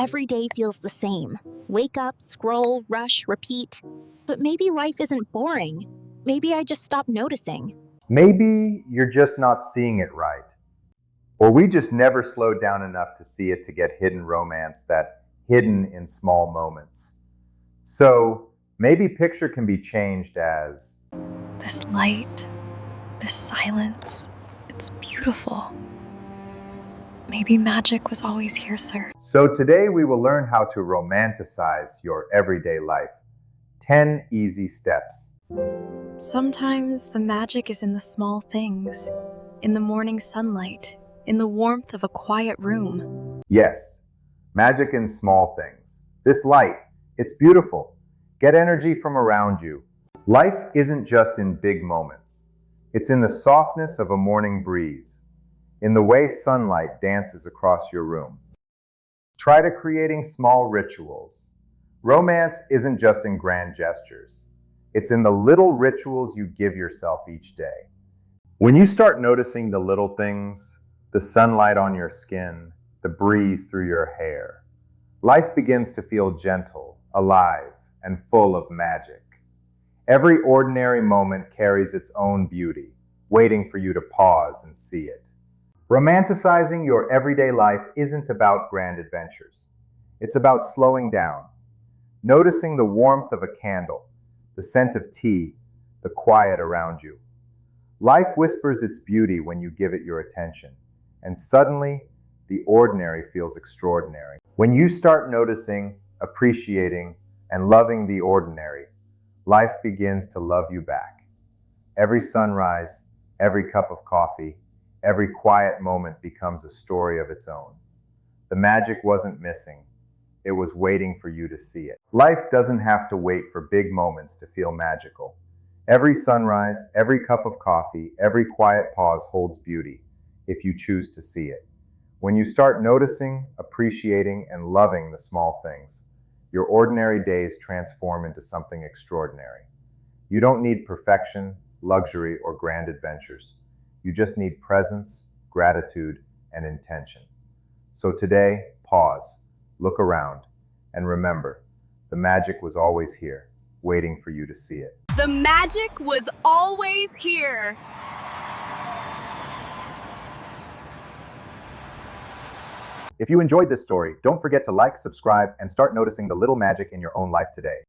Every day feels the same. Wake up, scroll, rush, repeat. But maybe life isn't boring. Maybe I just stopped noticing. Maybe you're just not seeing it right. Or we just never slowed down enough to see it to get hidden romance that hidden in small moments. So maybe picture can be changed as This light, this silence, it's beautiful. Maybe magic was always here, sir. So today we will learn how to romanticize your everyday life. 10 easy steps. Sometimes the magic is in the small things, in the morning sunlight, in the warmth of a quiet room. Yes, magic in small things. This light, it's beautiful. Get energy from around you. Life isn't just in big moments. It's in the softness of a morning breeze, in the way sunlight dances across your room. Try to creating small rituals. Romance isn't just in grand gestures. It's in the little rituals you give yourself each day. When you start noticing the little things, the sunlight on your skin, the breeze through your hair, life begins to feel gentle, alive, and full of magic. Every ordinary moment carries its own beauty, waiting for you to pause and see it. Romanticizing your everyday life isn't about grand adventures. It's about slowing down, noticing the warmth of a candle, the scent of tea, the quiet around you. Life whispers its beauty when you give it your attention, and suddenly, the ordinary feels extraordinary. When you start noticing, appreciating, and loving the ordinary, life begins to love you back. Every sunrise, every cup of coffee, every quiet moment becomes a story of its own. The magic wasn't missing. It was waiting for you to see it. Life doesn't have to wait for big moments to feel magical. Every sunrise, every cup of coffee, every quiet pause holds beauty, if you choose to see it. When you start noticing, appreciating, and loving the small things, your ordinary days transform into something extraordinary. You don't need perfection, luxury, or grand adventures. You just need presence, gratitude, and intention. So today, pause, look around, and remember, the magic was always here, waiting for you to see it. The magic was always here. If you enjoyed this story, don't forget to like, subscribe, and start noticing the little magic in your own life today.